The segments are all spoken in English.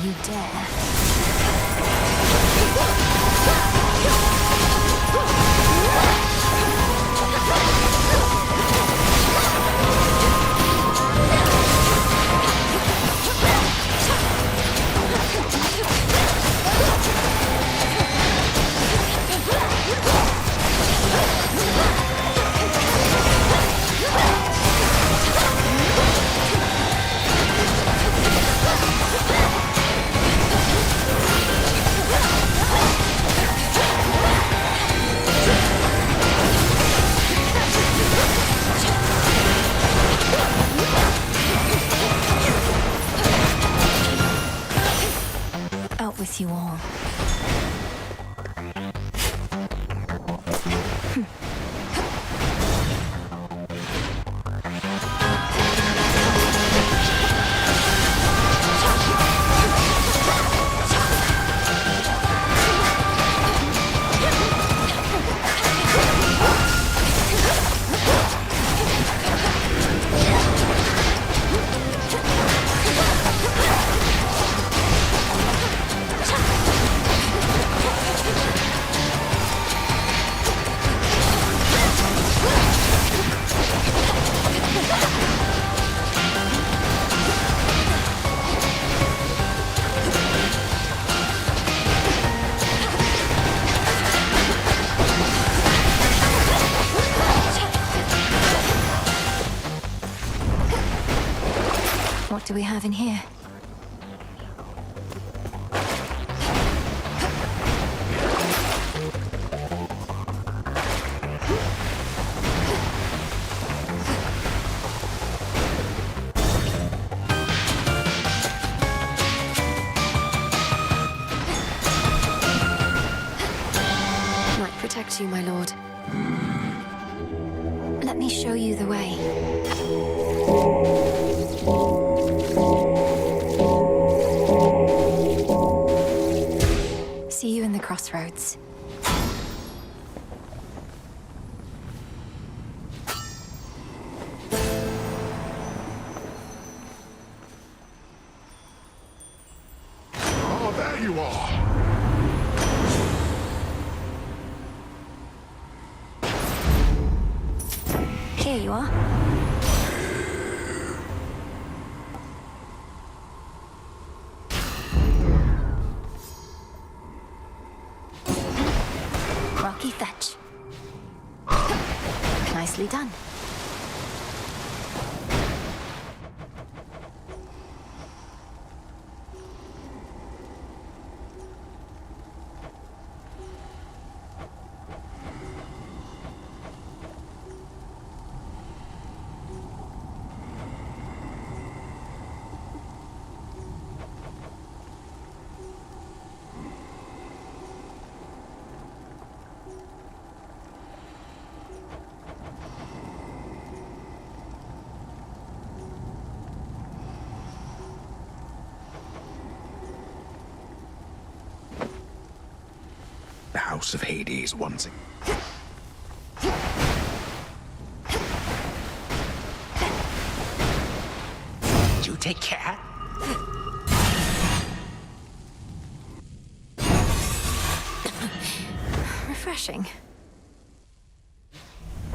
you dare. Out with you all. What do we have in here? Might protect you, my lord. Let me show you the way. See you in the crossroads. Oh, there you are! Here you are. Rocky fetch. Nicely done. The House of Hades once again. You take care. Refreshing.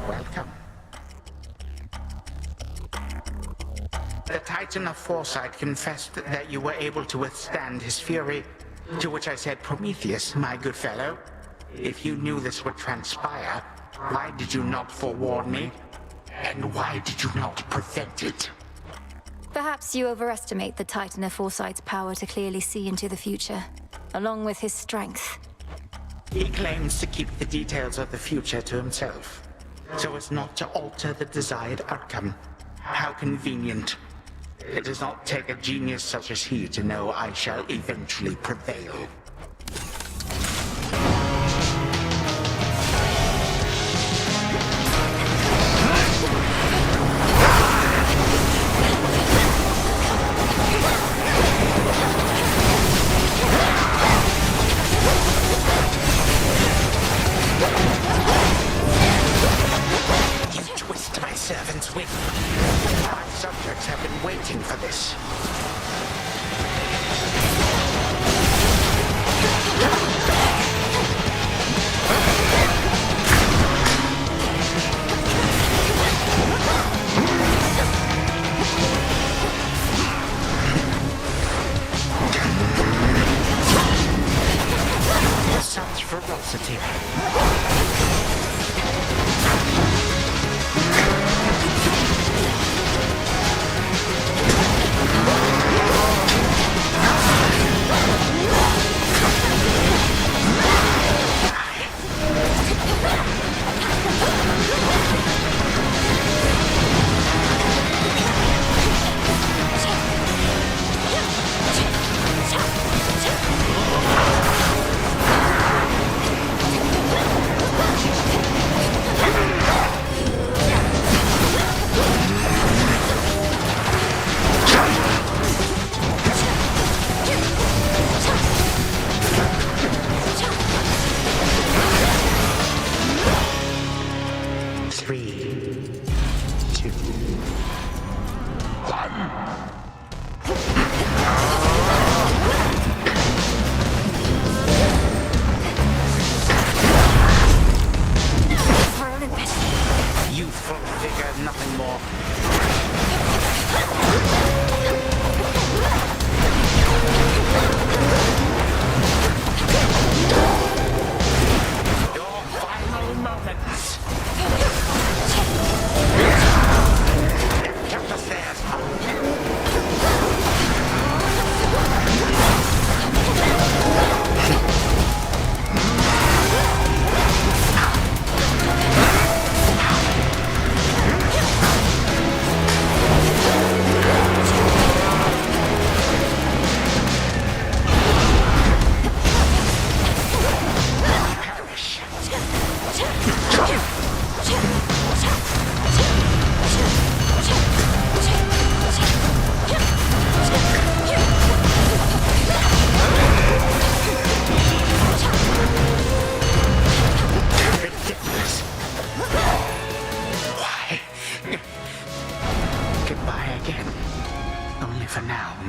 Welcome. The Titan of Foresight confessed that you were able to withstand his fury, to which I said, Prometheus, my good fellow, if you knew this would transpire, why did you not forewarn me? And why did you not prevent it? Perhaps you overestimate the Titan of Foresight's power to clearly see into the future, along with his strength. He claims to keep the details of the future to himself, so as not to alter the desired outcome. How convenient. It does not take a genius such as he to know I shall eventually prevail. My subjects have been waiting for this.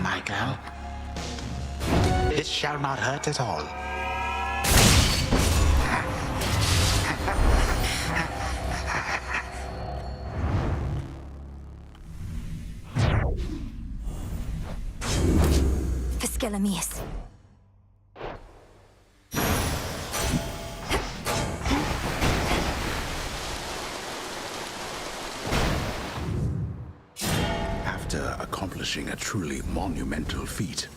my girl. It shall not hurt at all. Physcelameus. After accomplishing a truly monumental feat,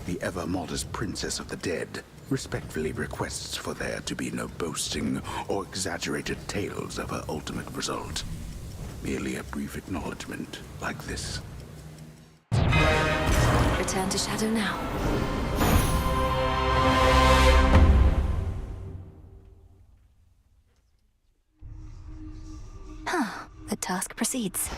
the ever-modest Princess of the Dead respectfully requests for there to be no boasting or exaggerated tales of her ultimate result. Merely a brief acknowledgement like this. Return to Shadow now. The task proceeds.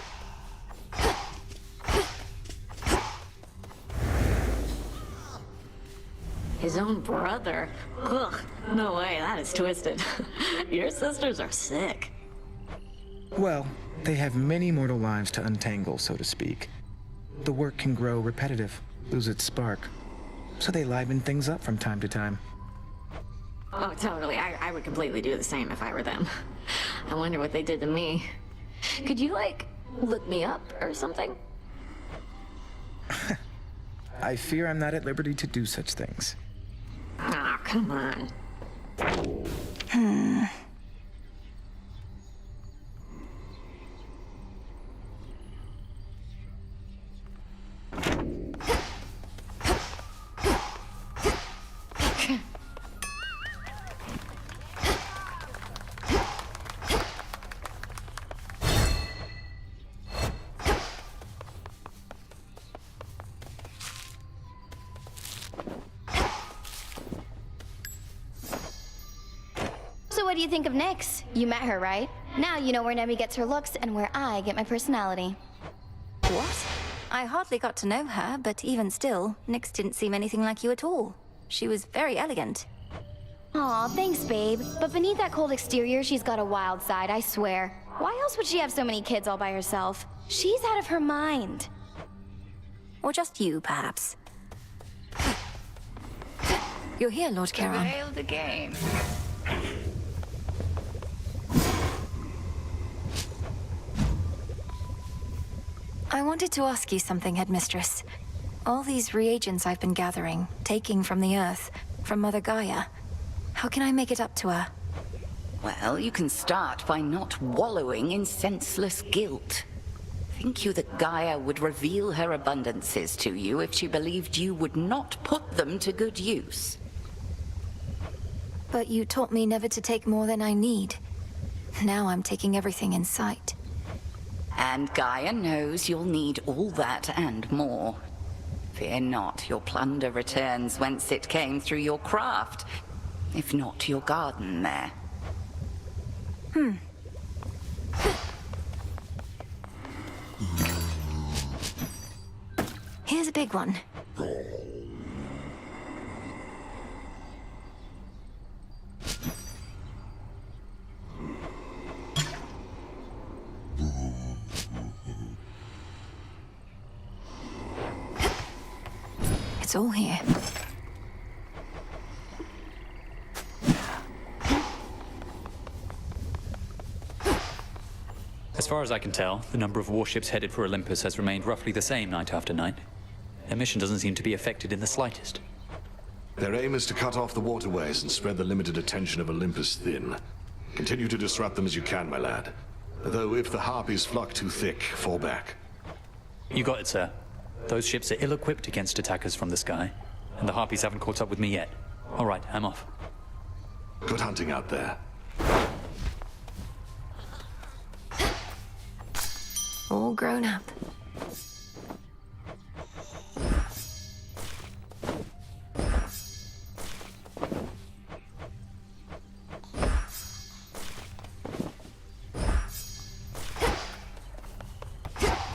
His own brother? Ugh, no way, that is twisted. Your sisters are sick. Well, they have many mortal lives to untangle, so to speak. The work can grow repetitive, lose its spark. So they liven things up from time to time. Oh, totally. I would completely do the same if I were them. I wonder what they did to me. Could you, like, look me up or something? I fear I'm not at liberty to do such things. Ah, come on. So what do you think of Nyx? You met her, right? Now you know where Nemi gets her looks and where I get my personality. What? I hardly got to know her, but even still, Nyx didn't seem anything like you at all. She was very elegant. Aw, thanks, babe. But beneath that cold exterior, she's got a wild side, I swear. Why else would she have so many kids all by herself? She's out of her mind. Or just you, perhaps. You're here, Lord Charon. Failed again. I wanted to ask you something, Headmistress. All these reagents I've been gathering, taking from the Earth, from Mother Gaia, how can I make it up to her? Well, you can start by not wallowing in senseless guilt. Think you that Gaia would reveal her abundances to you if she believed you would not put them to good use? But you taught me never to take more than I need. Now I'm taking everything in sight. And Gaia knows you'll need all that and more. Fear not, your plunder returns whence it came through your craft, if not your garden there. Here's a big one. It's all here. As far as I can tell, the number of warships headed for Olympus has remained roughly the same night after night. Their mission doesn't seem to be affected in the slightest. Their aim is to cut off the waterways and spread the limited attention of Olympus thin. Continue to disrupt them as you can, my lad. Though if the Harpies flock too thick, fall back. You got it, sir. Those ships are ill-equipped against attackers from the sky, and the Harpies haven't caught up with me yet. All right, I'm off. Good hunting out there. All grown up.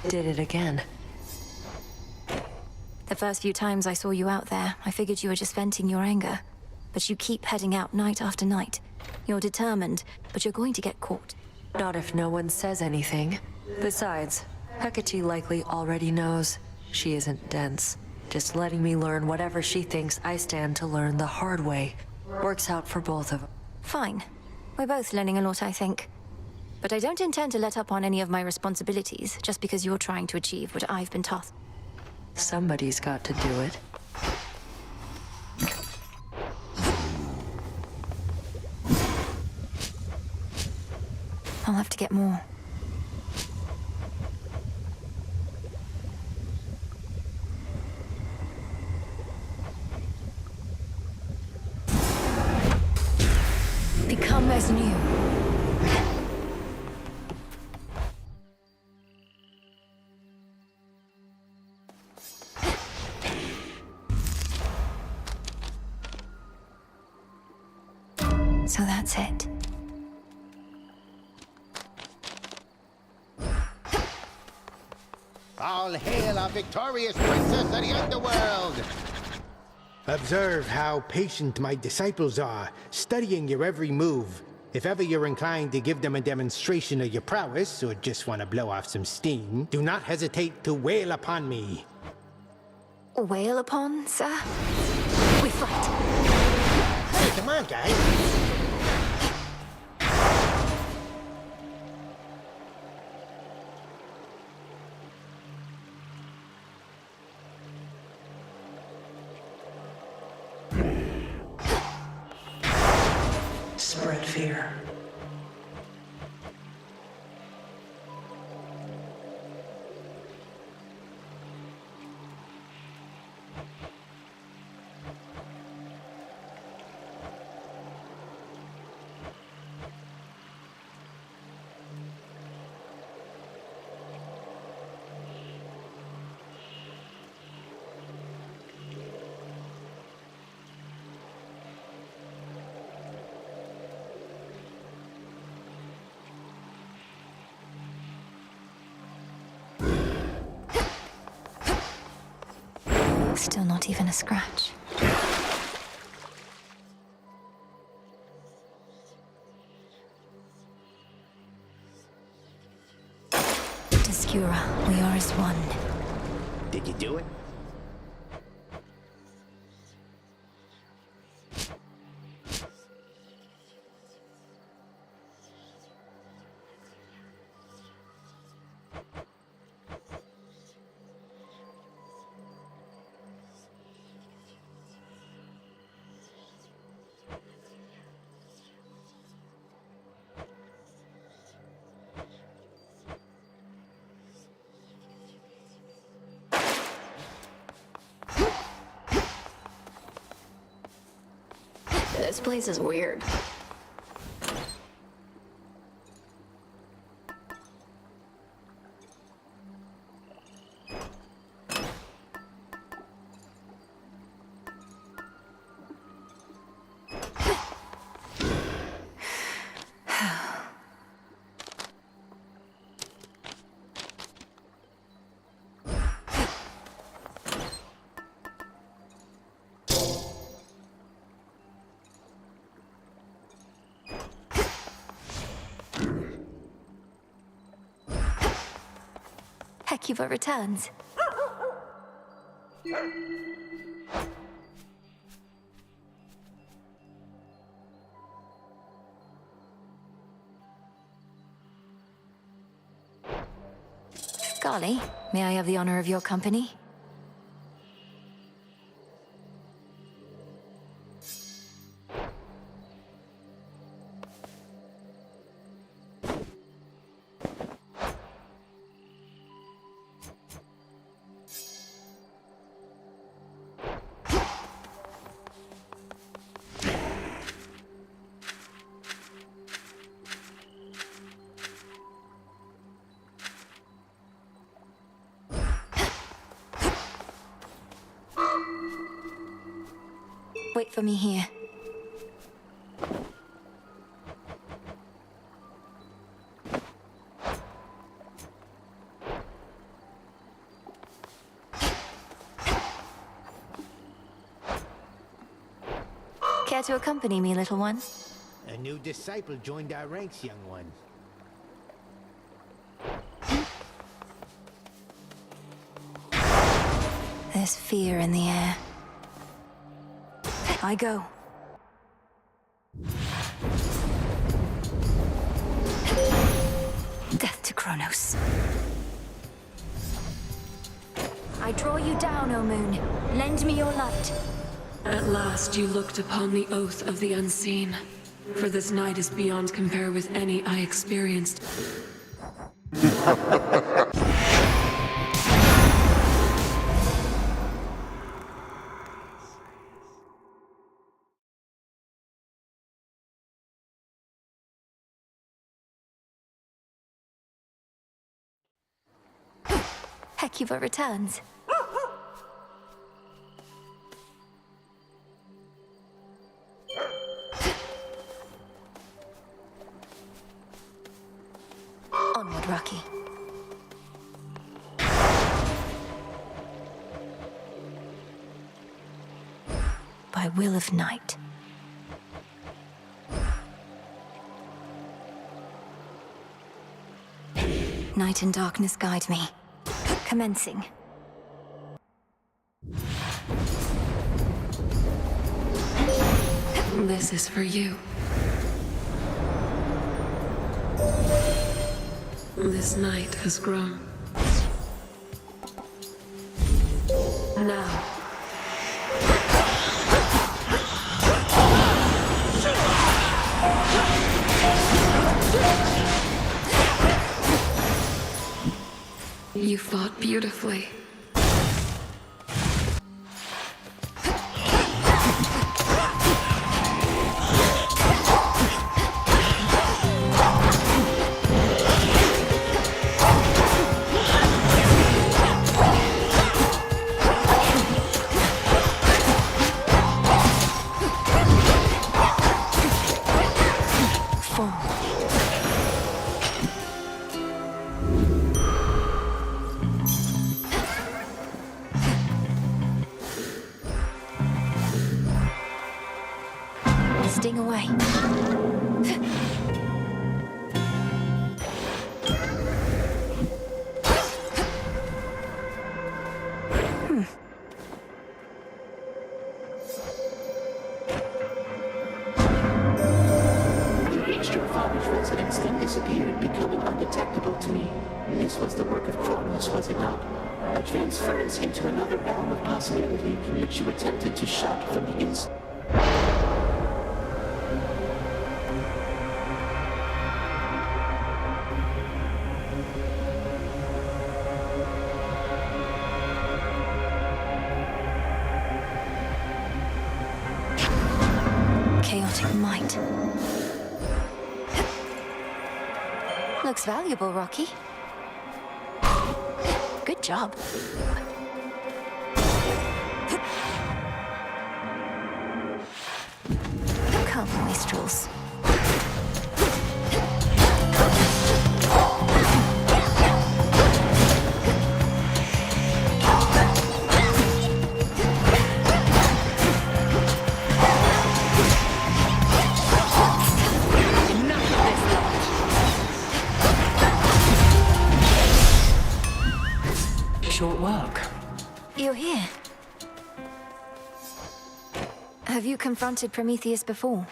Did it again. The first few times I saw you out there, I figured you were just venting your anger. But you keep heading out night after night. You're determined, but you're going to get caught. Not if no one says anything. Besides, Hecate likely already knows. She isn't dense. Just letting me learn whatever she thinks I stand to learn the hard way. Works out for both of us. Fine. We're both learning a lot, I think. But I don't intend to let up on any of my responsibilities just because you're trying to achieve what I've been tasked. Somebody's got to do it. I'll have to get more. Become as new. So that's it. All hail our victorious princess of the underworld! Observe how patient my disciples are, studying your every move. If ever you're inclined to give them a demonstration of your prowess, or just want to blow off some steam, do not hesitate to wail upon me. Wail upon, sir? We fight. Hey, come on, guys. Spread fear. Still not even a scratch. Descura, we are as one. Did you do it? This place is weird. Hecuba returns. Golly, may I have the honor of your company? Wait for me here. Care to accompany me, little one? A new disciple joined our ranks, young one. There's fear in the air. I go. Death to Kronos. I draw you down, O moon. Lend me your light. At last you looked upon the oath of the unseen. For this night is beyond compare with any I experienced. Hecuba returns. Onward, Rocky. By will of night. Night and darkness guide me. Commencing. This is for you. This night has grown. Now. You fought beautifully. Sting away. Reached your father's residence, then disappeared, becoming undetectable to me. This was the work of Kronos, was it not? A transference into another realm of possibility, which you attempted to shut from the inside. Chaotic might. Looks valuable, Rocky. Good job. Come, minstrels. Short work. You're here. Have you confronted Prometheus before?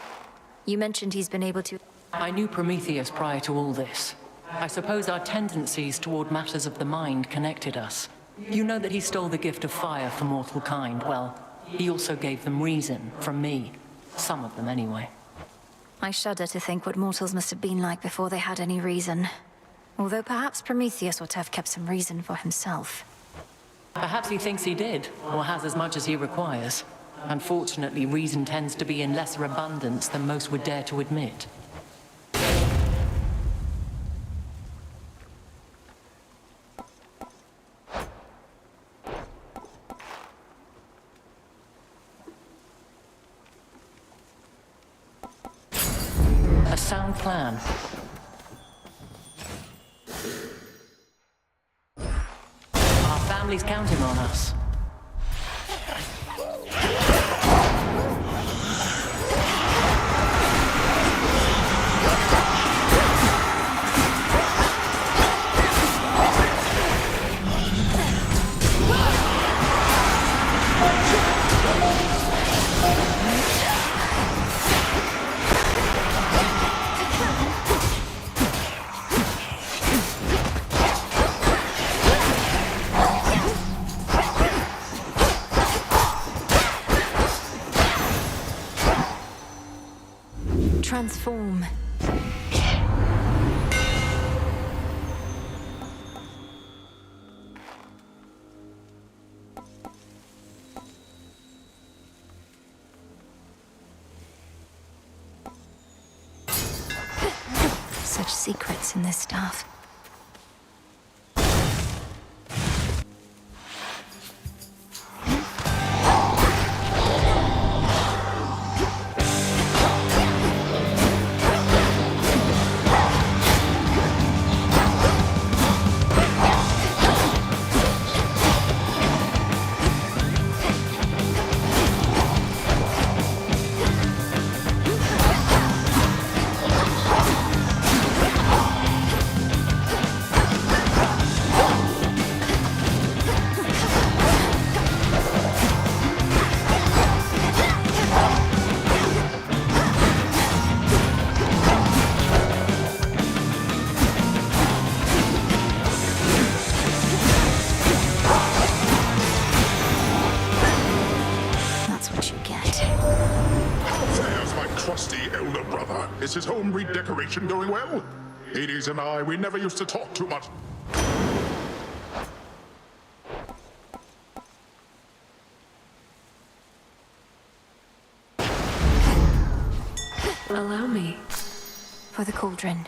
You mentioned he's been able to... I knew Prometheus prior to all this. I suppose our tendencies toward matters of the mind connected us. You know that he stole the gift of fire from mortal kind. Well, he also gave them reason from me. Some of them, anyway. I shudder to think what mortals must have been like before they had any reason. Although perhaps Prometheus ought to have kept some reason for himself. Perhaps he thinks he did, or has as much as he requires. Unfortunately, reason tends to be in lesser abundance than most would dare to admit. A sound plan. Our family's counting on us. transform. Such secrets in this stuff. Is his home redecoration going well? Hades and I, we never used to talk too much. Allow me. For the cauldron.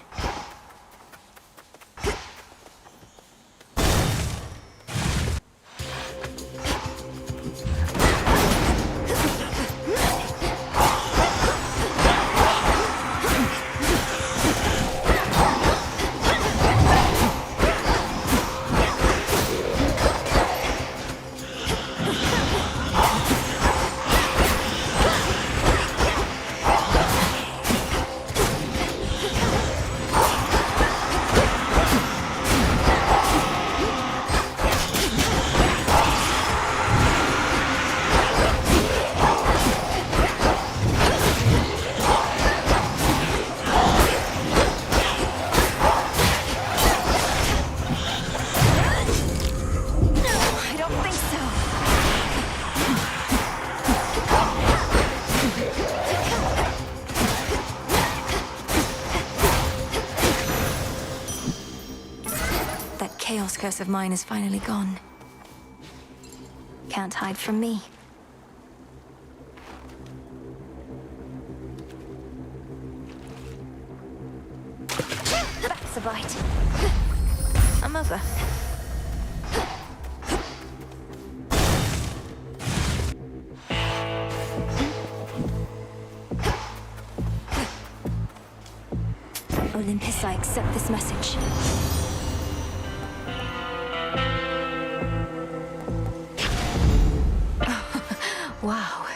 Chaos curse of mine is finally gone. Can't hide from me. That's a bite. I'm over. Olympus, I accept this message. Wow.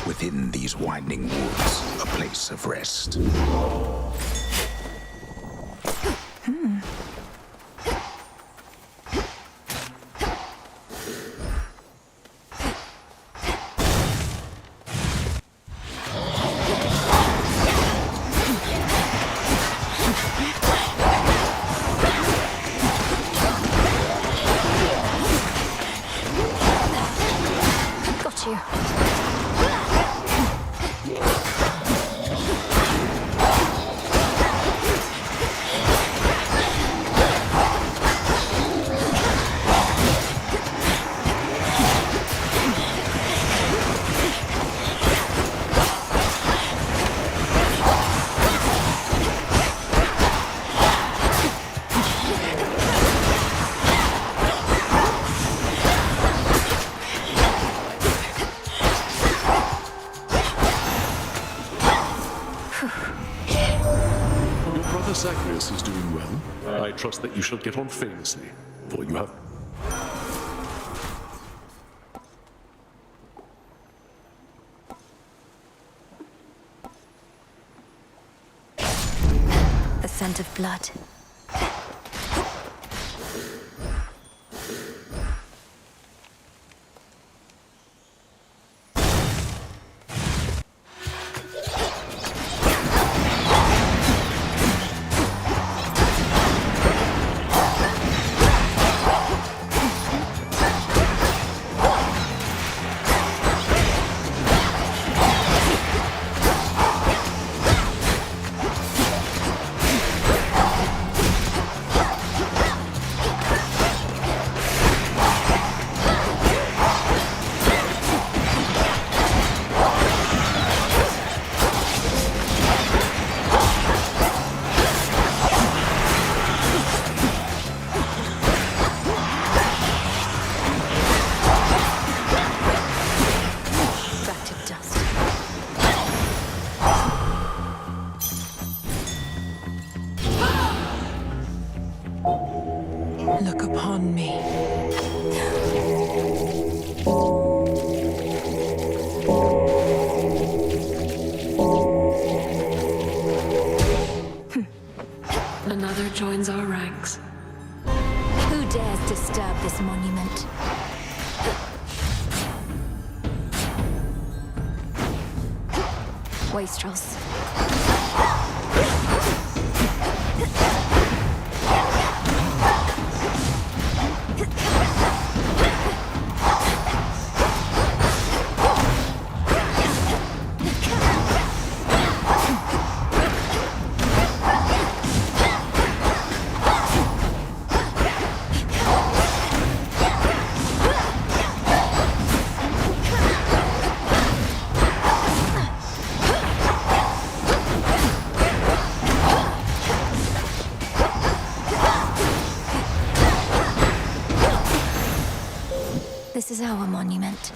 Within these winding woods, a place of rest. Zagreus is doing well. I trust that you shall get on famously, for you have... The scent of blood. joins our ranks. Who dares disturb this monument? Wastrels. This is our monument.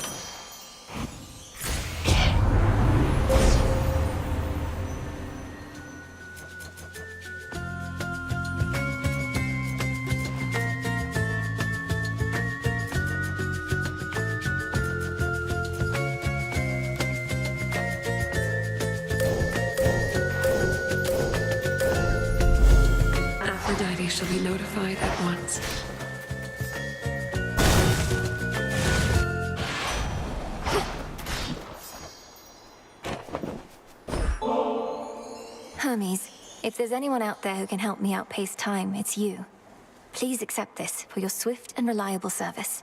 Aphrodite shall be notified at once. Hermes, if there's anyone out there who can help me outpace time, it's you. Please accept this for your swift and reliable service.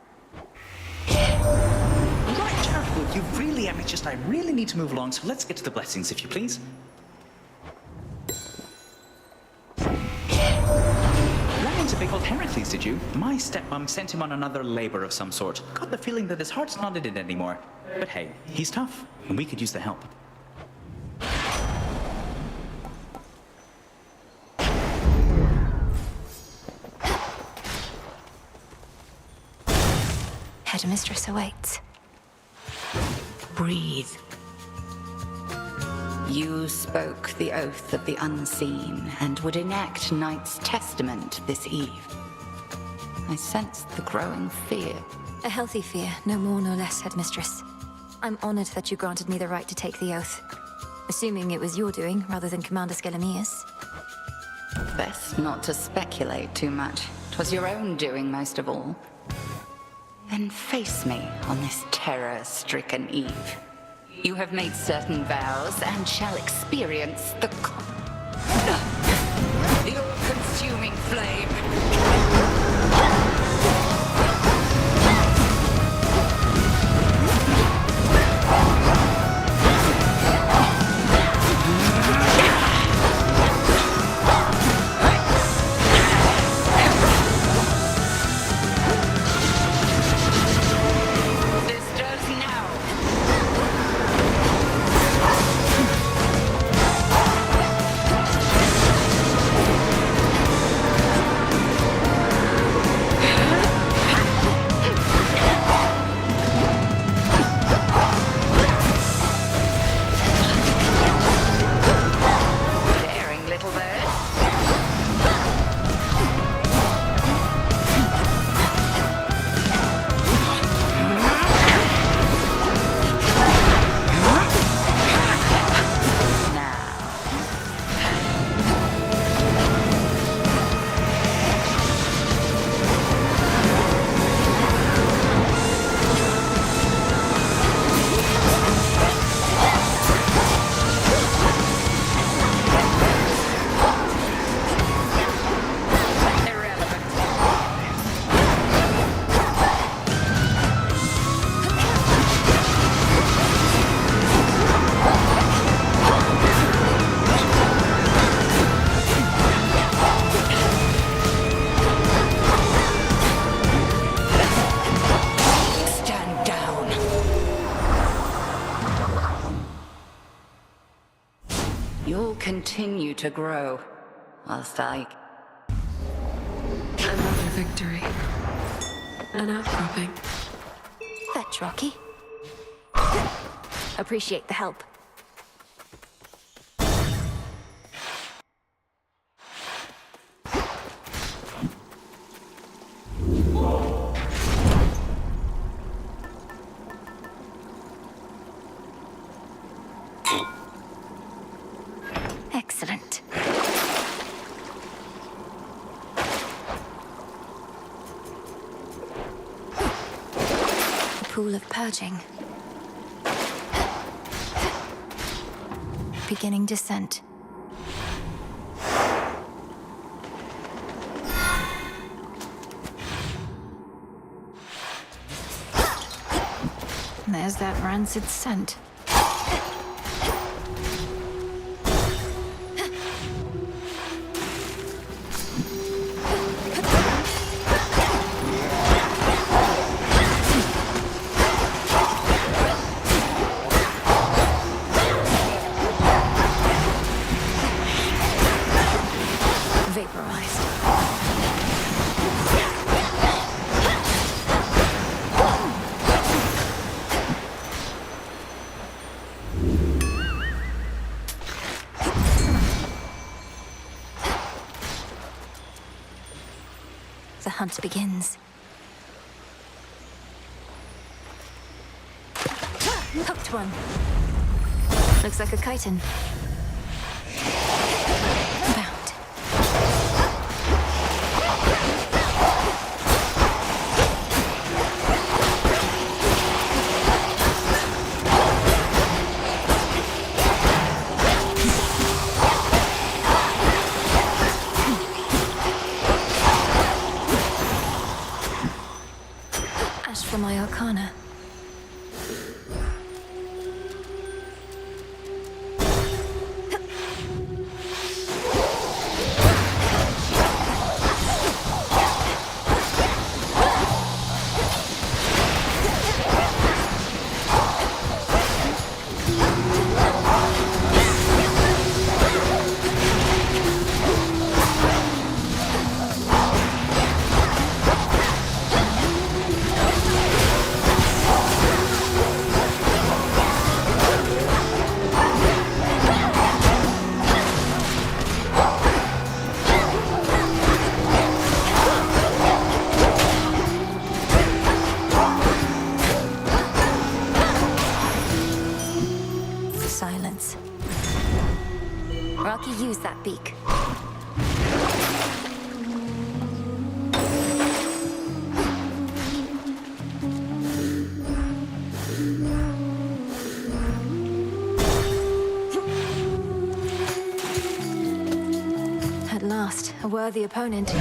Right, Jarrett, you really am. It's just I really need to move along, so let's get to the blessings, if you please. Ran into big old Heracles, did you? My stepmom sent him on another labor of some sort. Got the feeling that his heart's not in it anymore. But hey, he's tough, and we could use the help. Headmistress awaits. Breathe. You spoke the oath of the unseen and would enact Knight's testament this eve. I sensed the growing fear. A healthy fear, no more no less, Headmistress. I'm honored that you granted me the right to take the oath. Assuming it was your doing rather than Commander Skelemia's. Best not to speculate too much. 'Twas your own doing most of all. Then face me on this terror-stricken eve. You have made certain vows and shall experience the all-consuming flame. You'll continue to grow, whilst I... Another victory. An outcropping. Fetch, Rocky. Appreciate the help. Excellent. ritual of purging. Beginning descent. There's that rancid scent. The hunt begins. Hooked one. Looks like a chitin. Bound. Ash for my arcana. Silence. Rocky, use that beak. At last, a worthy opponent.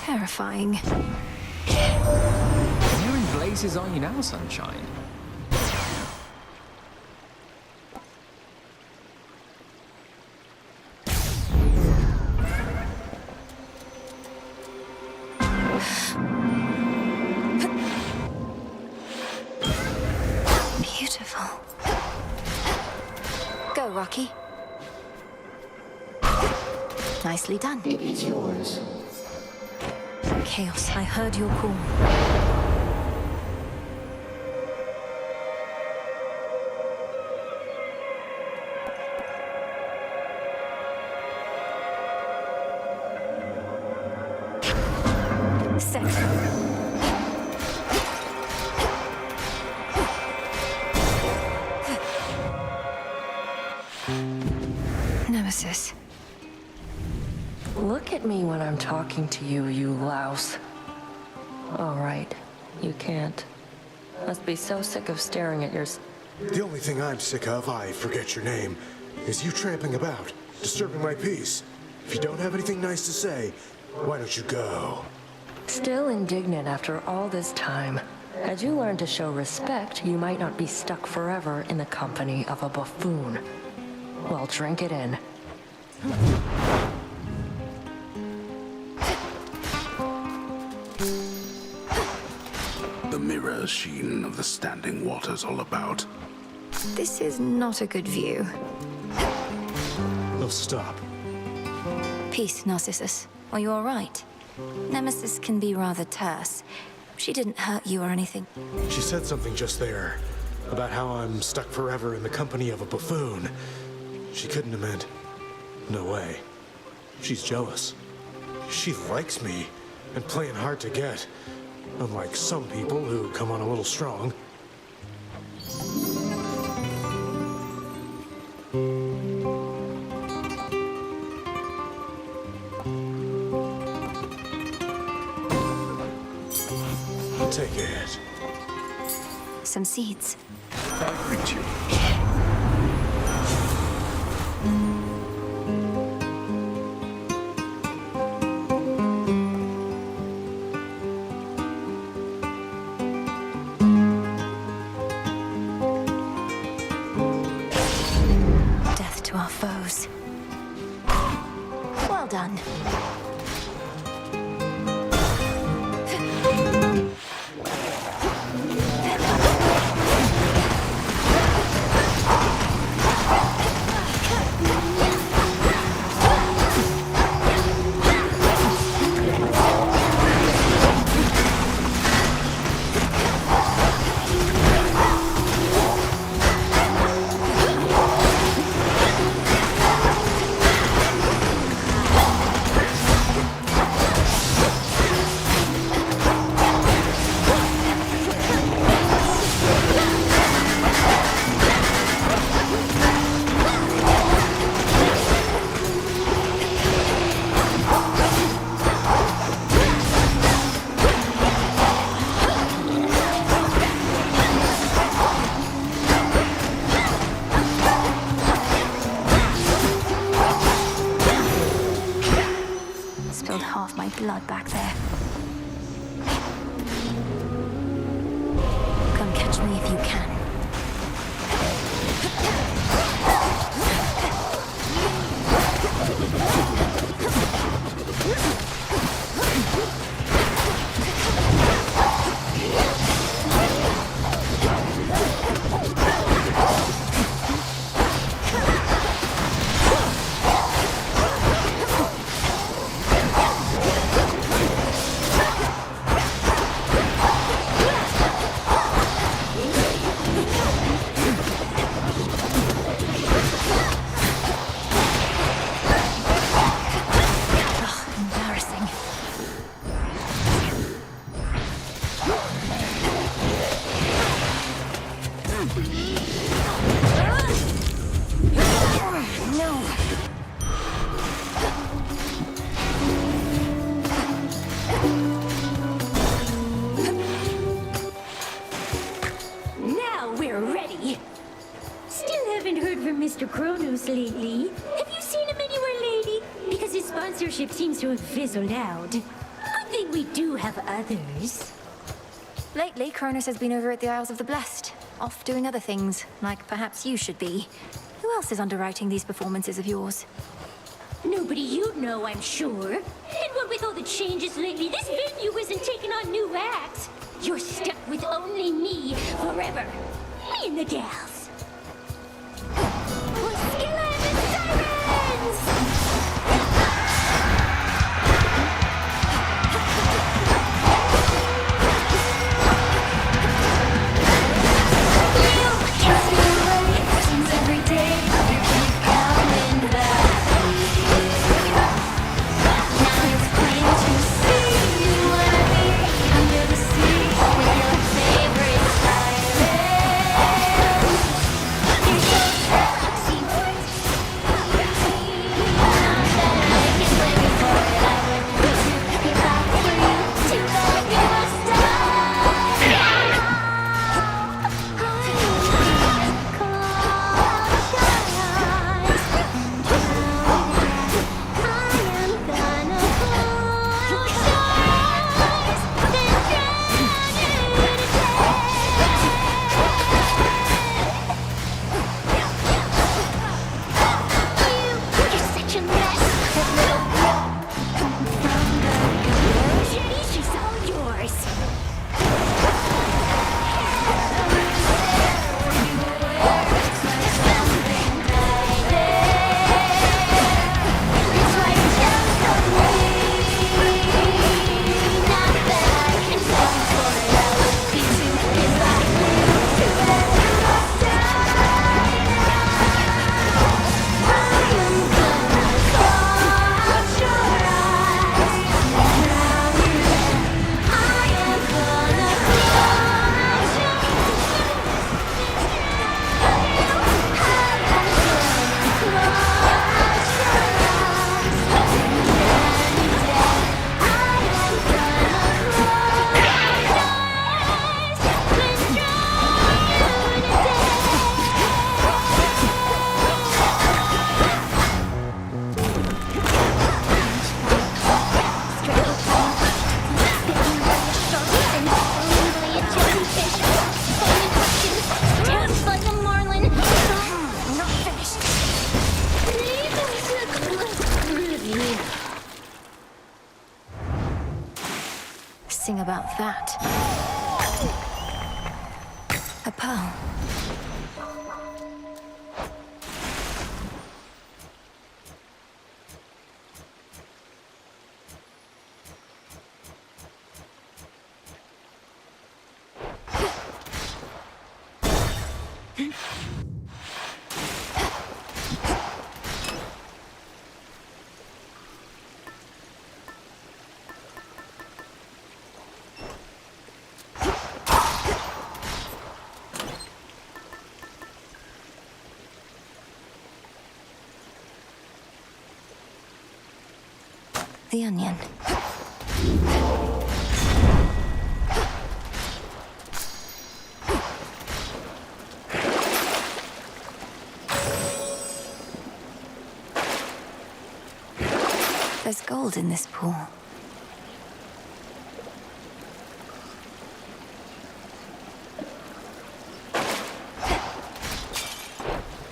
Terrifying. Where in blazes are you now, Sunshine? Beautiful. Go, Rocky. Nicely done. It's yours. Chaos, I heard your call. Set. Nemesis. Look at me when I'm talking to you, you louse. All right, you can't. Must be so sick of staring at yours. The only thing I'm sick of, I forget your name, is you tramping about, disturbing my peace. If you don't have anything nice to say, why don't you go? Still indignant after all this time. Had you learned to show respect, you might not be stuck forever in the company of a buffoon. Well, drink it in. The mirror sheen of the standing waters all about. This is not a good view. They'll stop. Peace, Narcissus. Are you all right? Nemesis can be rather terse. She didn't hurt you or anything. She said something just there about how I'm stuck forever in the company of a buffoon. She couldn't have meant... No way. She's jealous. She likes me and playing hard to get. Unlike some people who come on a little strong. Take it. Some seeds. I greet you. Death to our foes. Well done. Spilled half my blood back there. Come catch me if you can. Now we're ready. Still haven't heard from Mr. Kronos lately. Have you seen him anywhere, lady? Because his sponsorship seems to have fizzled out. Good thing we do have others. Lately, Cronus has been over at the Isles of the Blessed, off doing other things, like perhaps you should be. Who else is underwriting these performances of yours? Nobody you'd know, I'm sure. And what with all the changes lately, this venue isn't taking on new acts. You're stuck with only me forever. Me and the gals. Skilla and the Sirens! Every day, you keep coming back. Now it's plain to see you and me under the sea with your favorite siren. You're so sexy, sing about that. A pearl. The onion. There's gold in this pool.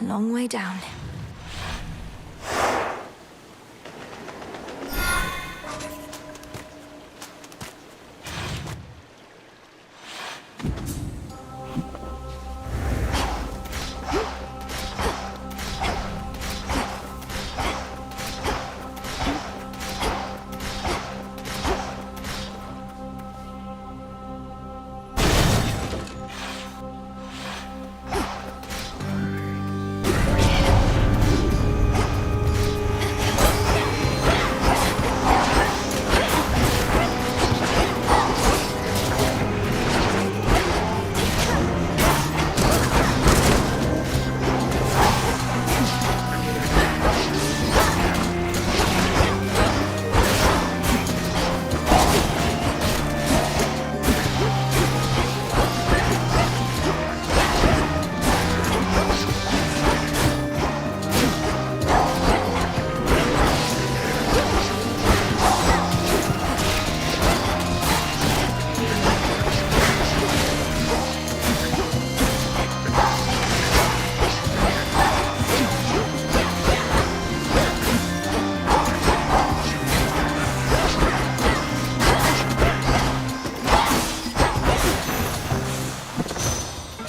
Long way down.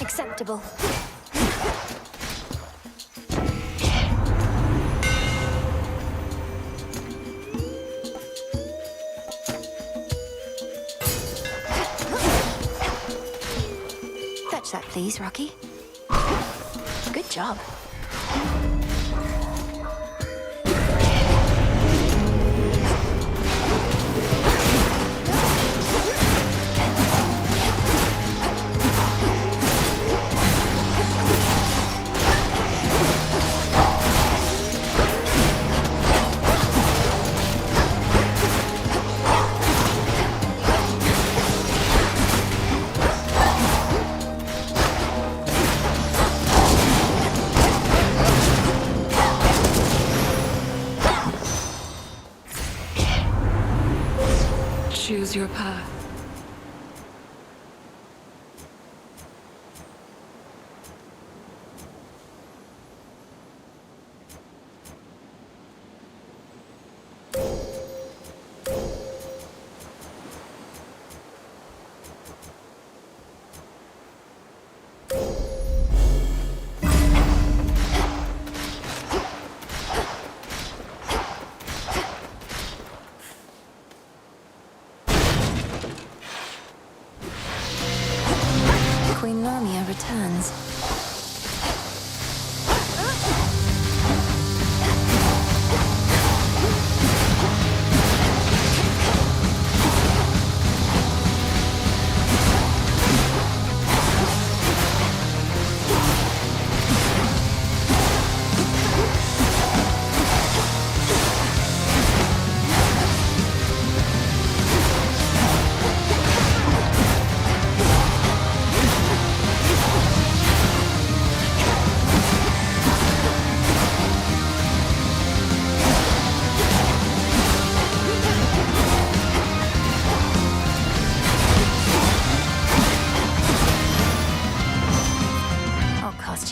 Acceptable. Fetch that, please, Rocky. Good job. Choose your path. Queen Lamia returns.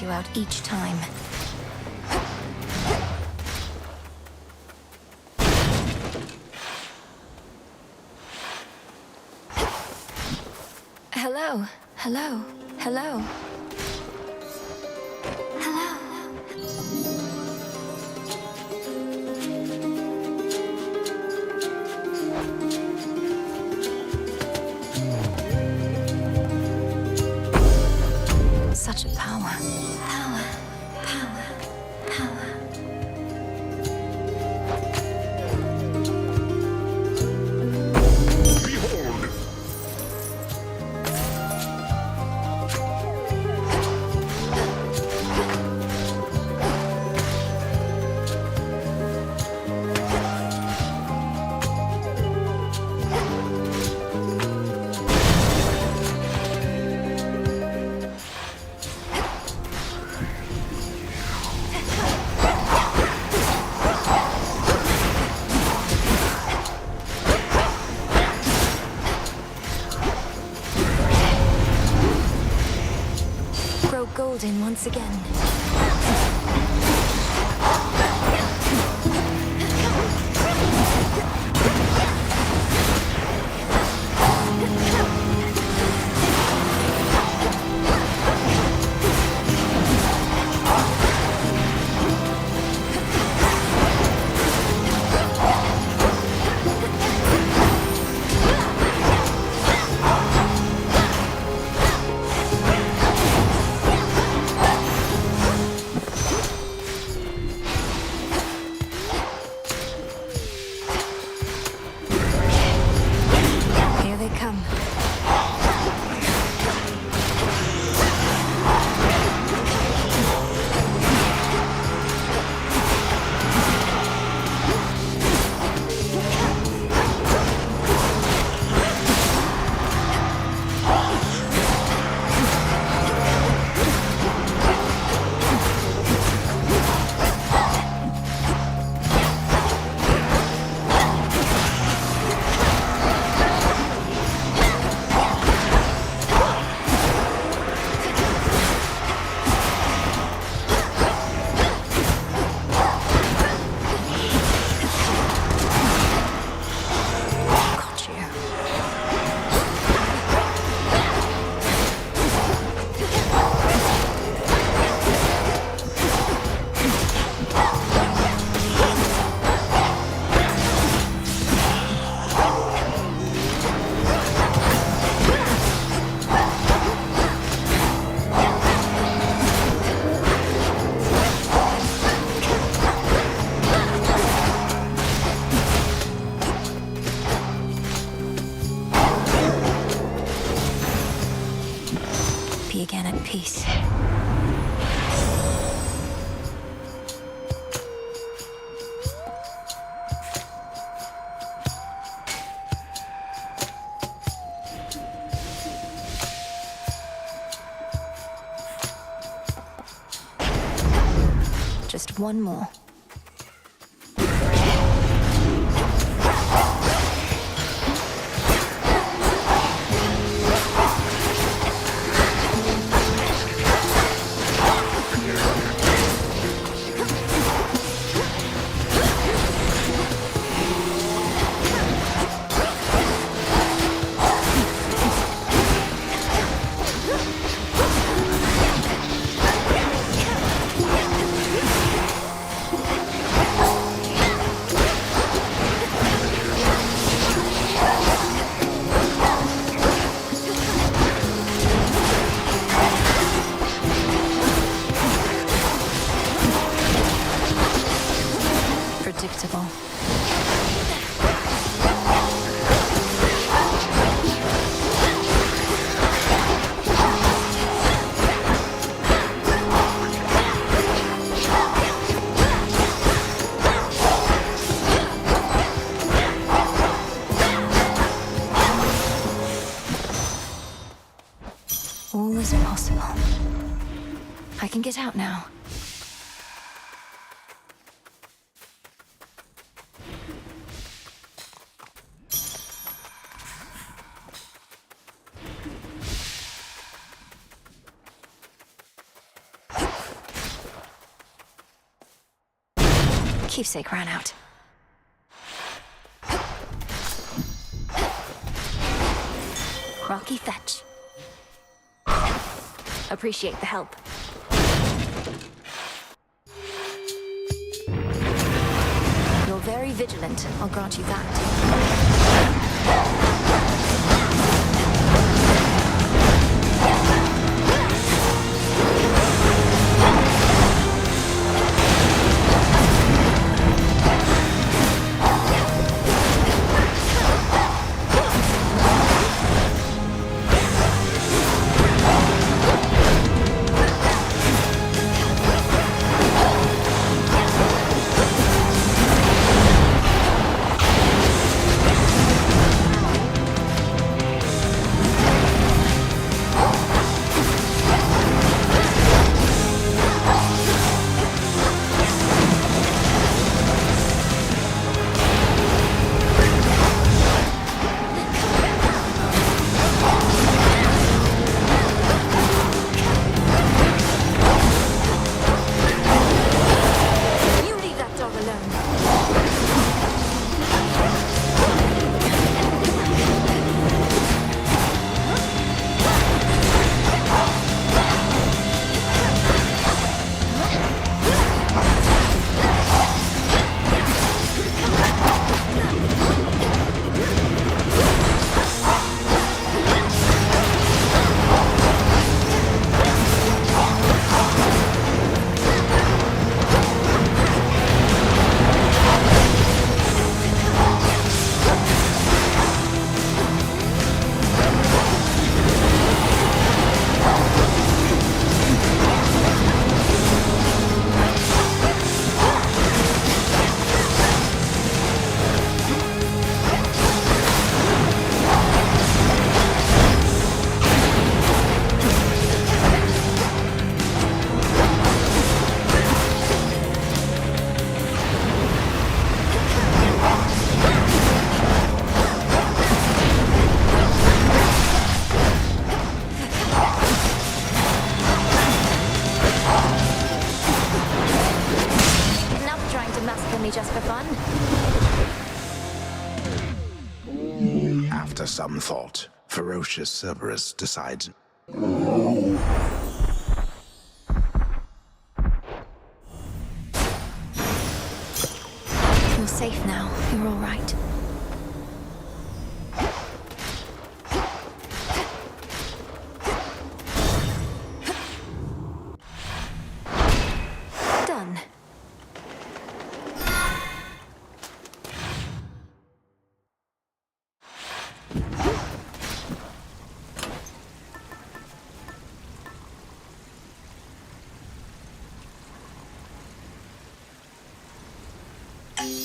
You out each time. Hello. Hello. Hello. Hello. Such a power. Power. Power. Power. Behold! Grow golden once again. Here they come. Got you. Be again at peace. Just one more. Predictable. All is possible. I can get out now. Keepsake ran out. Rocky Fetch. Appreciate the help. You're very vigilant, I'll grant you that. After some thought, ferocious Cerberus decides... You're safe now. You're all right. Done.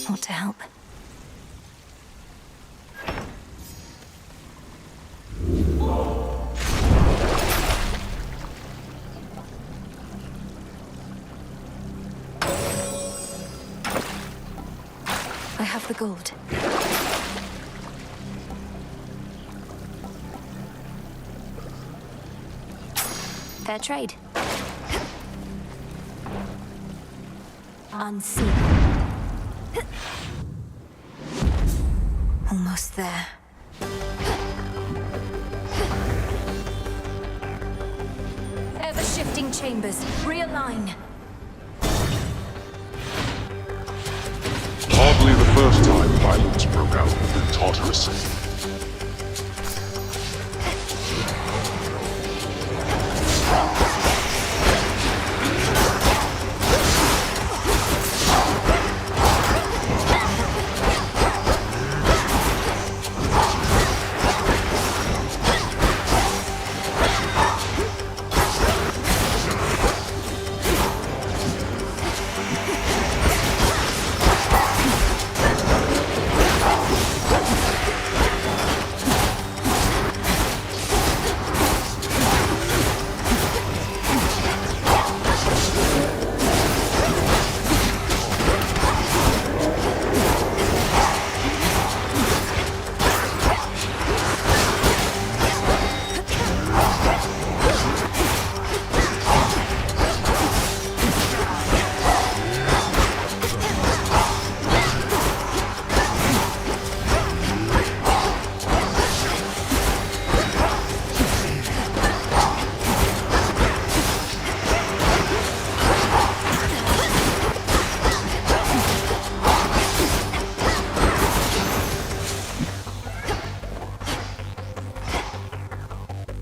Want to help? I have the gold. Fair trade. Unseen. Almost there. Ever-shifting chambers. Realign. Hardly the first time violence broke out within Tartarus.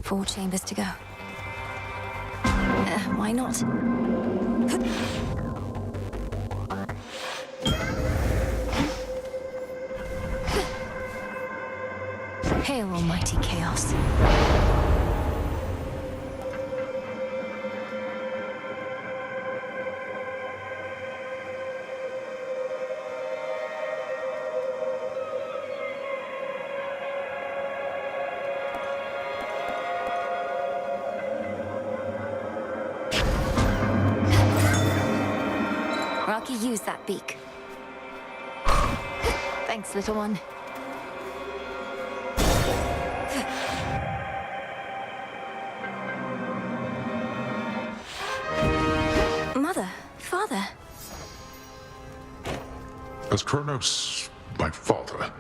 4 chambers to go. Why not? Hail, almighty chaos. Rocky, use that beak. Thanks, little one. Mother, father. As Kronos, my father,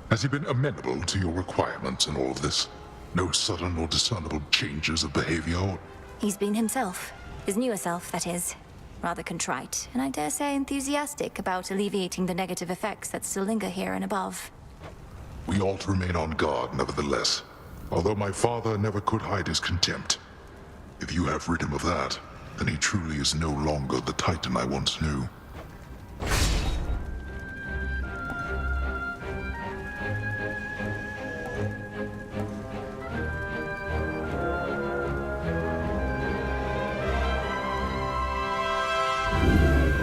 has he been amenable to your requirements in all of this? No sudden or discernible changes of behavior? He's been himself. His newer self, that is. Rather contrite, and I dare say enthusiastic about alleviating the negative effects that still linger here and above. We ought to remain on guard, nevertheless. Although my father never could hide his contempt. If you have rid him of that, then he truly is no longer the Titan I once knew.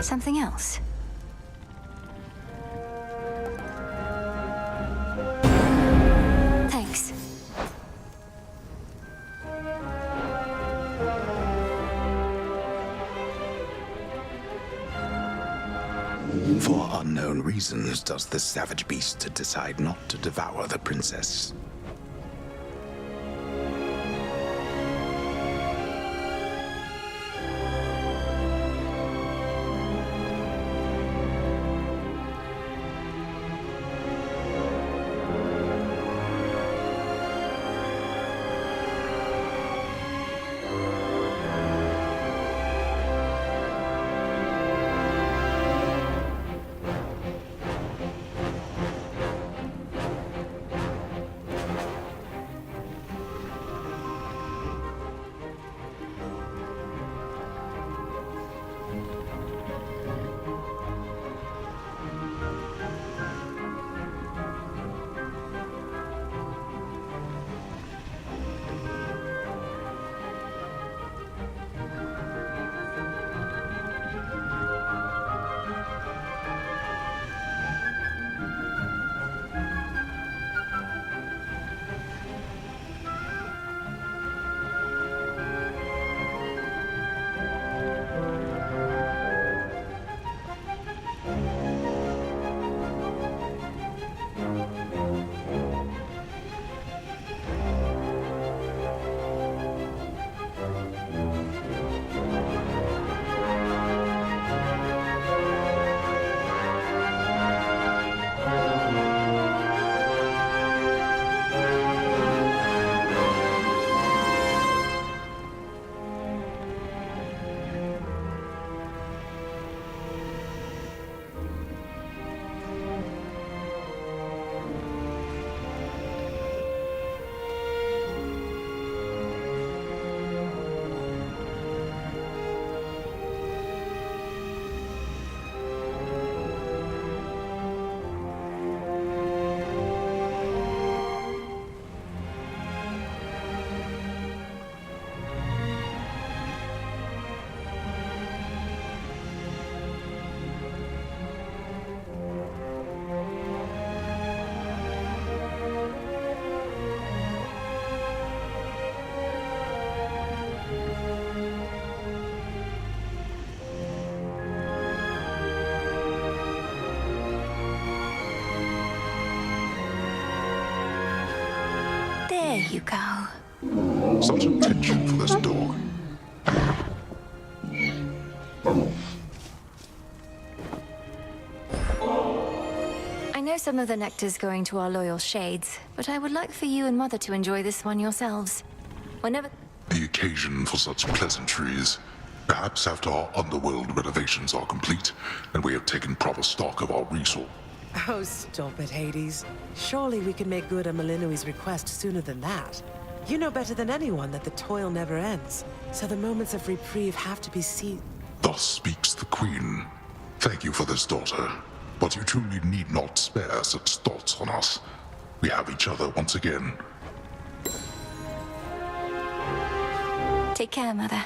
Something else? Thanks. For unknown reasons, does the savage beast decide not to devour the princess? There you go. Such attention for this dog. I know some of the nectar's going to our loyal shades, but I would like for you and Mother to enjoy this one yourselves. Whenever... The occasion for such pleasantries. Perhaps after our underworld renovations are complete, and we have taken proper stock of our resources. Oh, stop it, Hades. Surely we can make good on Malinui's request sooner than that. You know better than anyone that the toil never ends, so the moments of reprieve have to be seized. Thus speaks the Queen. Thank you for this, daughter. But you truly need not spare such thoughts on us. We have each other once again. Take care, Mother.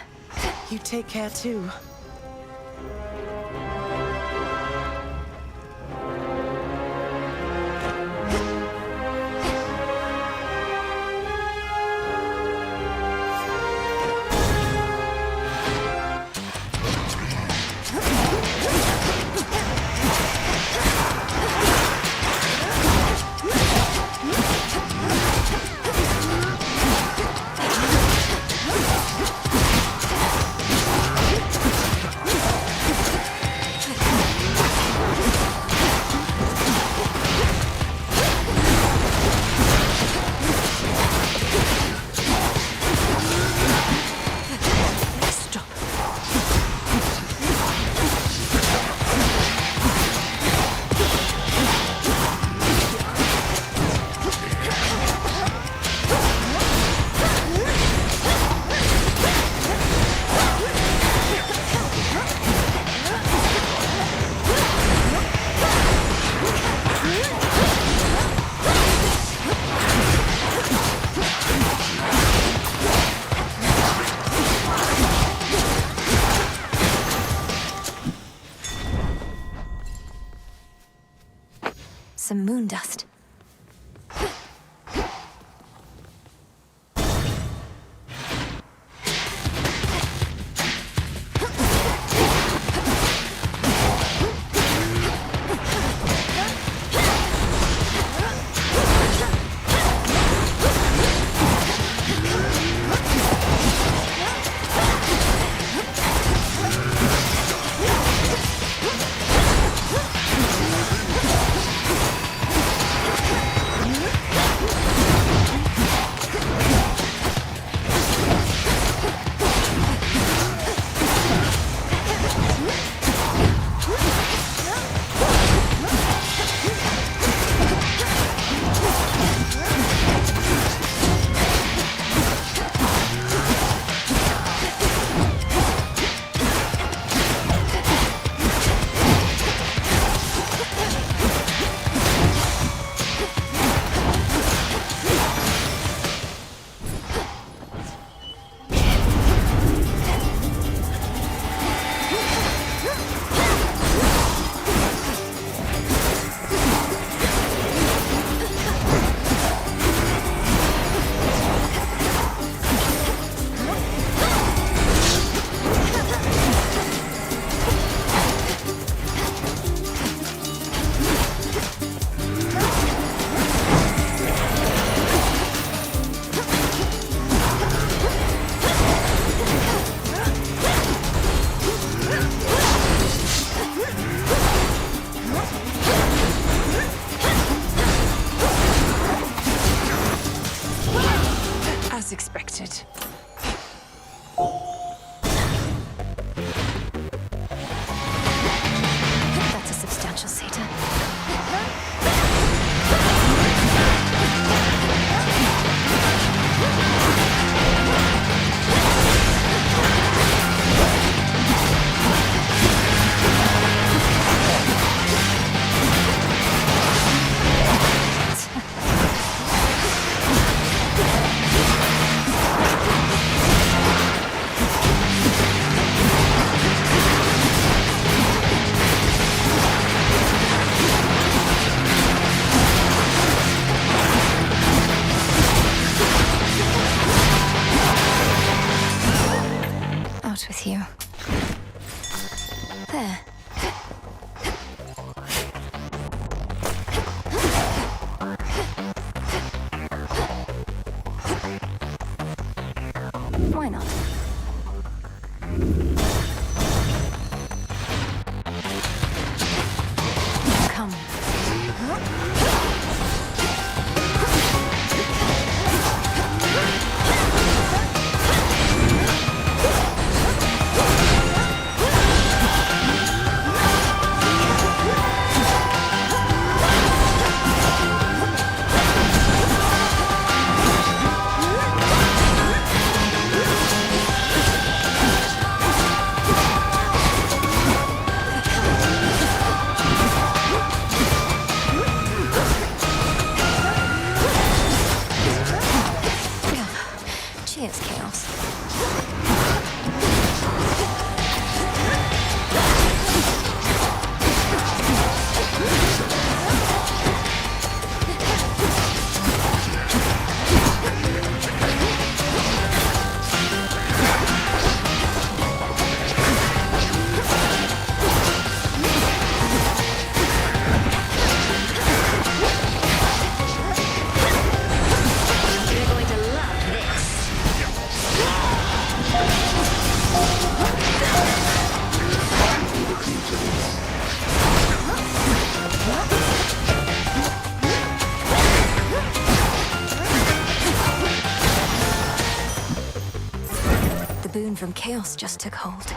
You take care too. Some moon dust. As expected. That's a substantial Satan. Out with you. There. Why not? Come. see its chaos. You're going to love this. The boon from chaos just took hold.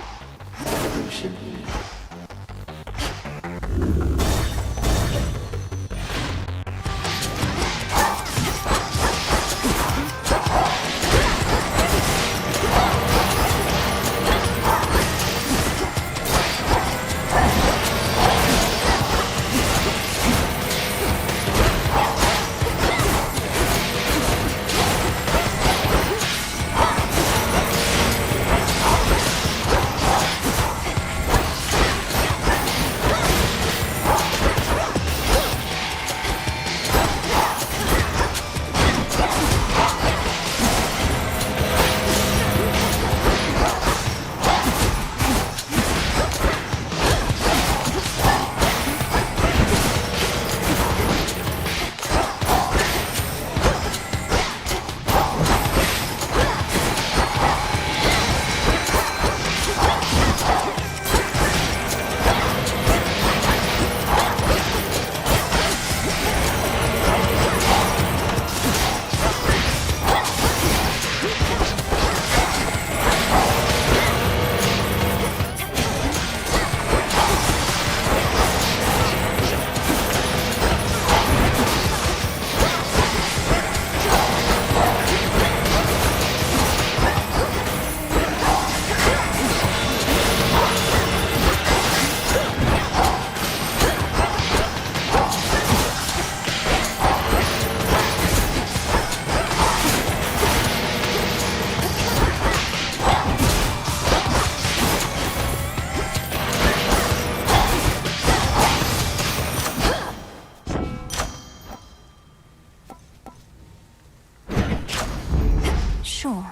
Sure.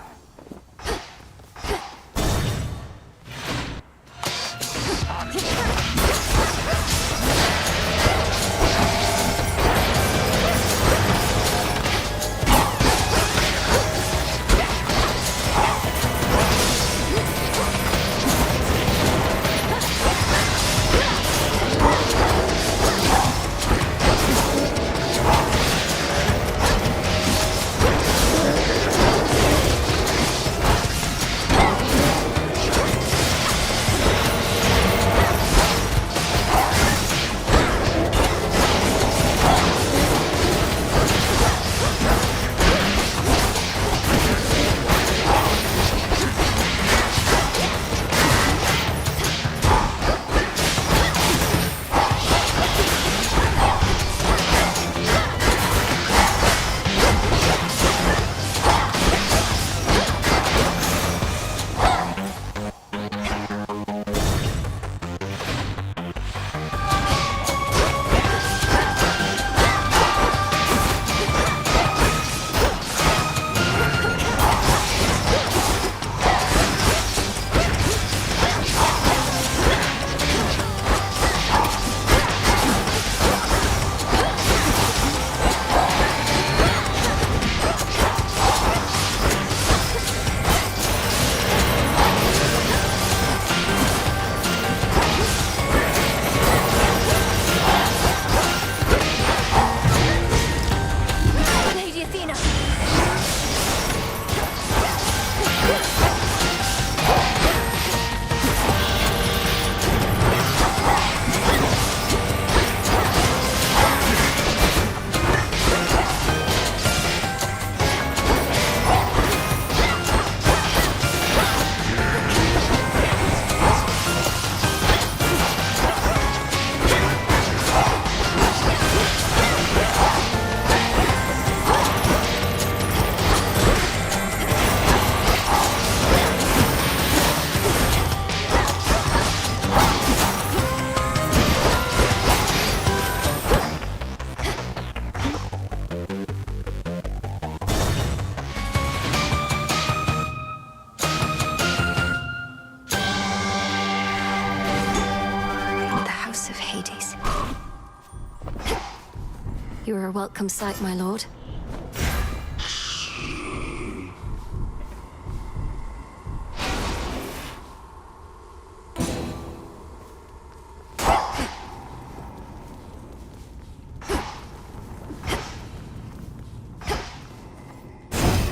You're a welcome sight, my lord.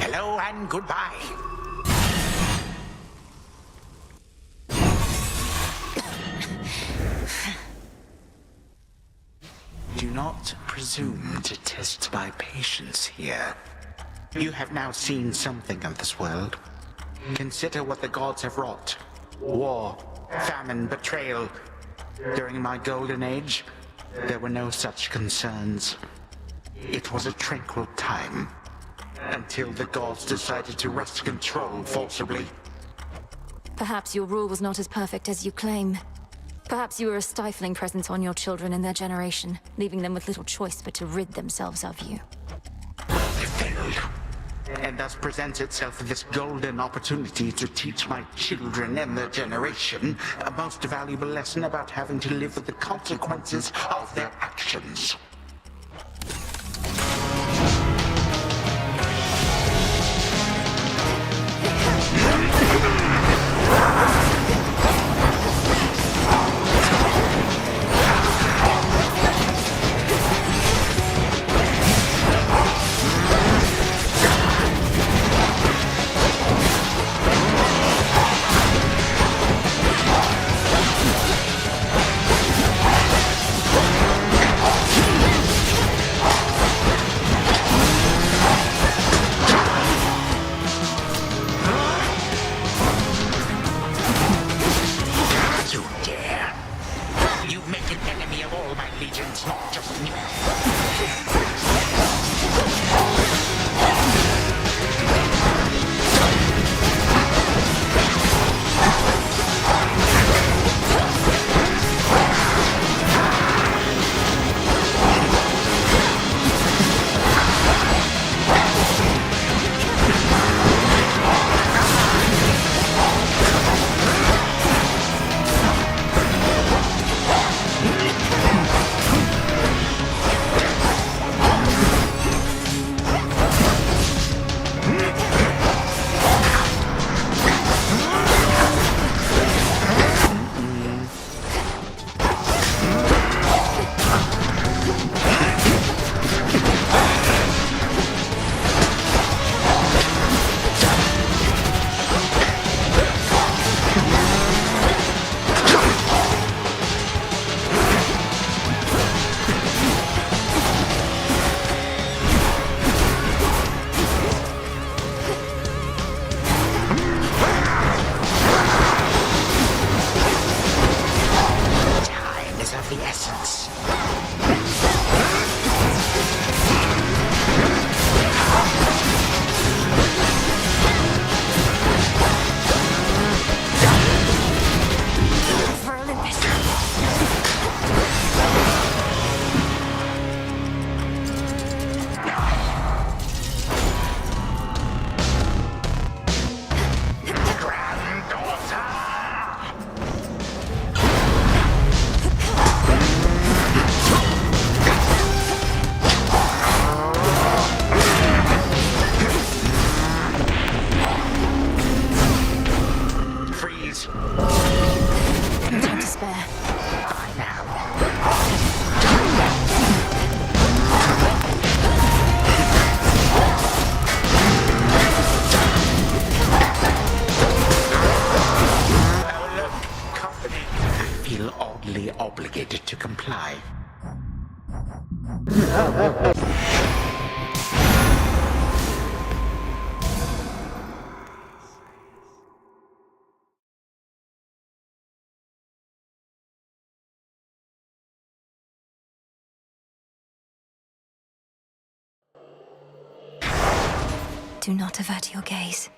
Hello and goodbye. Do not presume to test my patience here. You have now seen something of this world. Consider what the gods have wrought. War, famine, betrayal. During my golden age, there were no such concerns. It was a tranquil time. Until the gods decided to wrest control forcibly. Perhaps your rule was not as perfect as you claim. Perhaps you were a stifling presence on your children and their generation, leaving them with little choice but to rid themselves of you. They failed. And thus presents itself this golden opportunity to teach my children and their generation a most valuable lesson about having to live with the consequences of their actions. Obligated to comply. Do not avert your gaze.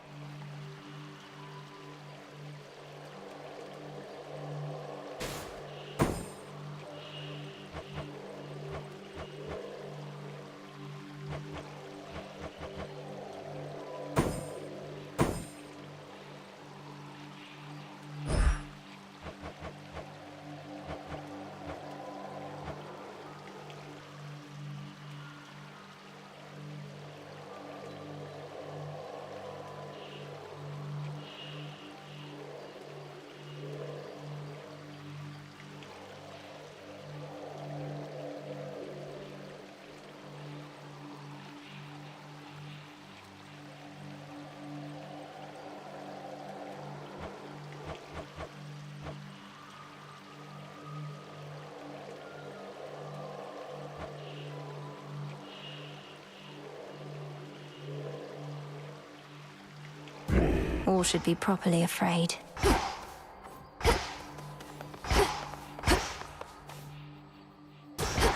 all should be properly afraid.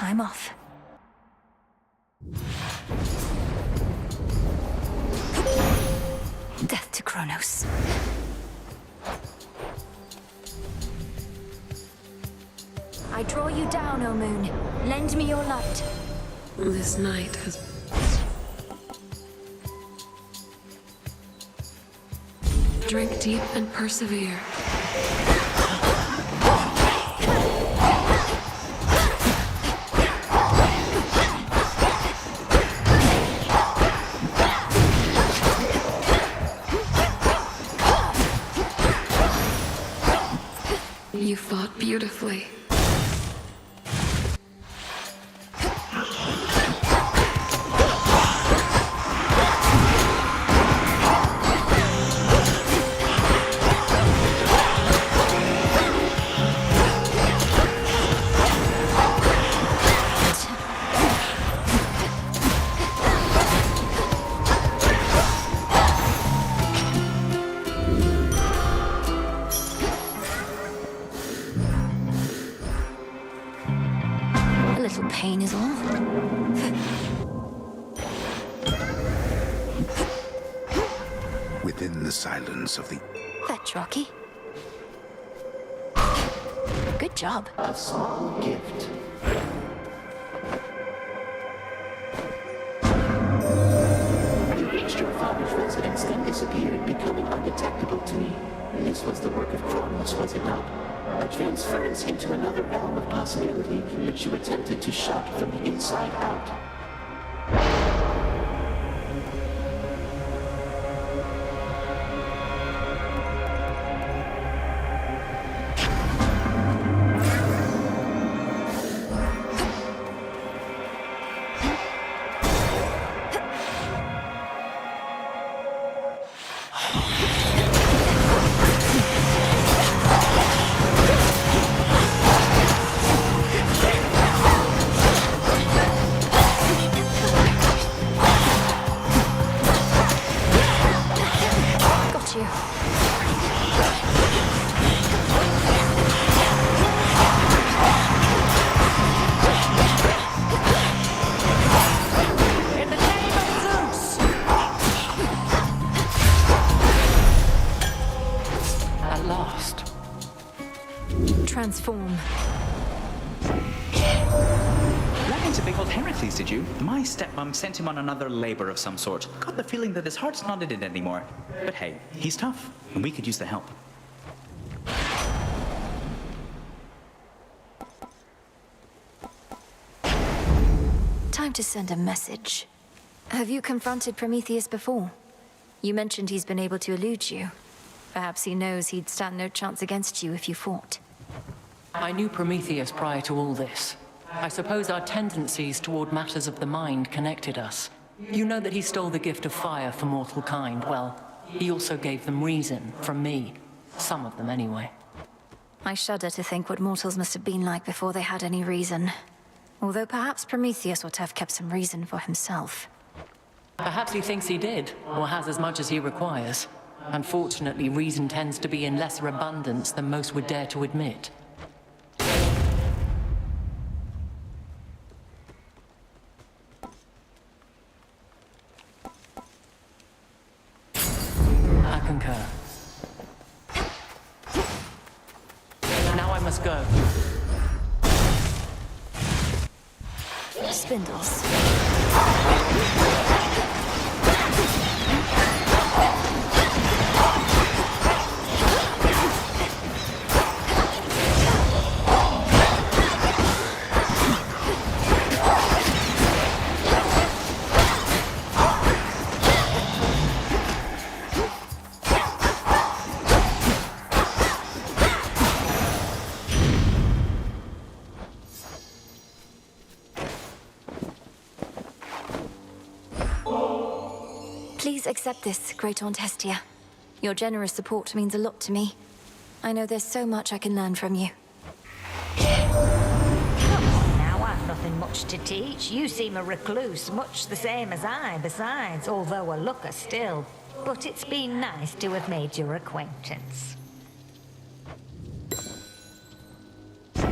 I'm off. Death to Kronos. I draw you down, O moon. Lend me your light. This night has... Drink deep and persevere. You fought beautifully. Pain is all. Within the silence of the... Fetch, Rocky. Good job. A small gift. You reached your father's residence, then disappeared, becoming undetectable to me. This was the work of Kronos, was it not? A transference into another realm of possibility, which you attempted to shut from the inside out. Transform. Ran into big old Heracles, did you? My stepmom sent him on another labor of some sort. Got the feeling that his heart's not in it anymore. But hey, he's tough, and we could use the help. Time to send a message. Have you confronted Prometheus before? You mentioned he's been able to elude you. Perhaps he knows he'd stand no chance against you if you fought. I knew Prometheus prior to all this. I suppose our tendencies toward matters of the mind connected us. You know that he stole the gift of fire for mortal kind. Well, he also gave them reason from me. Some of them, anyway. I shudder to think what mortals must have been like before they had any reason. Although perhaps Prometheus ought to have kept some reason for himself. Perhaps he thinks he did, or has as much as he requires. Unfortunately, reason tends to be in lesser abundance than most would dare to admit. I concur. Now I must go. Spindles. Please accept this, Great Aunt Hestia. Your generous support means a lot to me. I know there's so much I can learn from you. Come on now, I've nothing much to teach. You seem a recluse, much the same as I, besides, although a looker still. But it's been nice to have made your acquaintance. You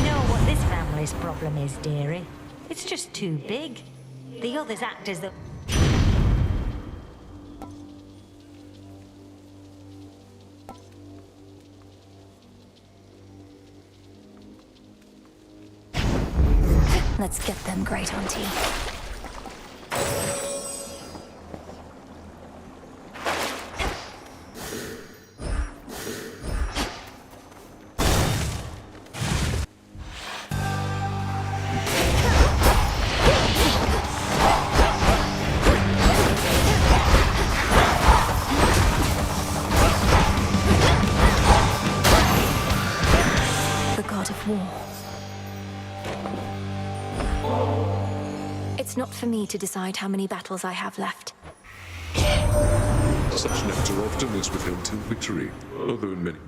know what this family's problem is, dearie? It's just too big. The others act as though... Let's get them, Great Auntie. The god of war. It's not for me to decide how many battles I have left. Such nectar often is withheld till victory, although in many...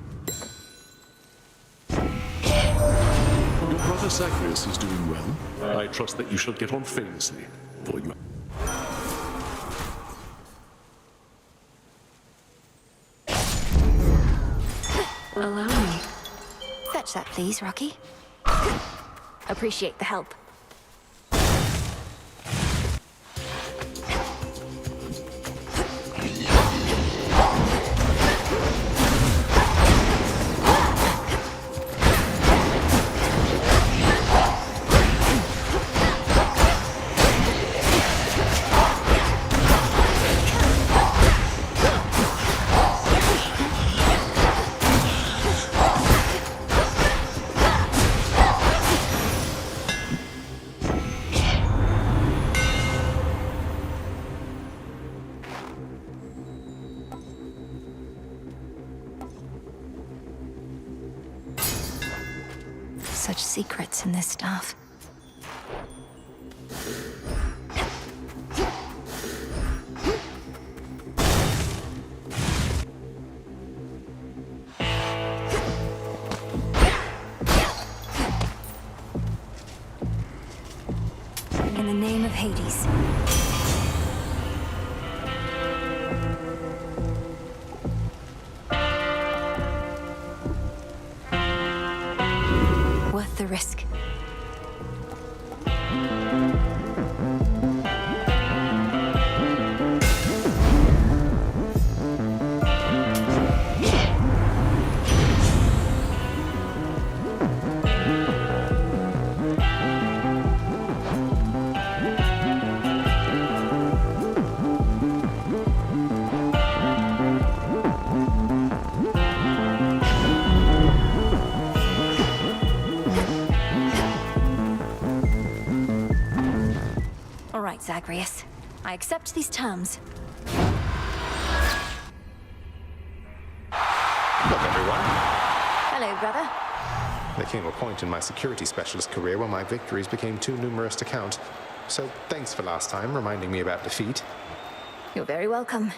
Your brother Zagreus is doing well. I trust that you shall get on famously, for you... Allow me. Fetch that, please, Rocky. Appreciate the help. Such secrets in this stuff. In the name of Hades. Worth the risk. All right, Zagreus. I accept these terms. Look, everyone. Hello, brother. There came a point in my security specialist career where my victories became too numerous to count. So thanks for last time, reminding me about defeat. You're very welcome.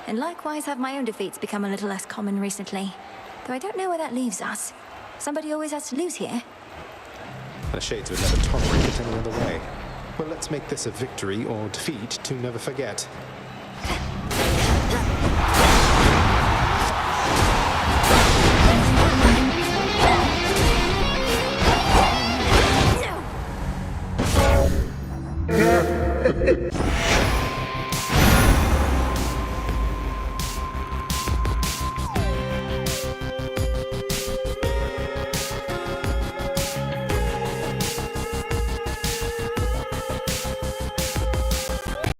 And likewise have my own defeats become a little less common recently. Though I don't know where that leaves us. Somebody always has to lose here. The Shades would never tolerate it any other way. Well, let's make this a victory or defeat to never forget.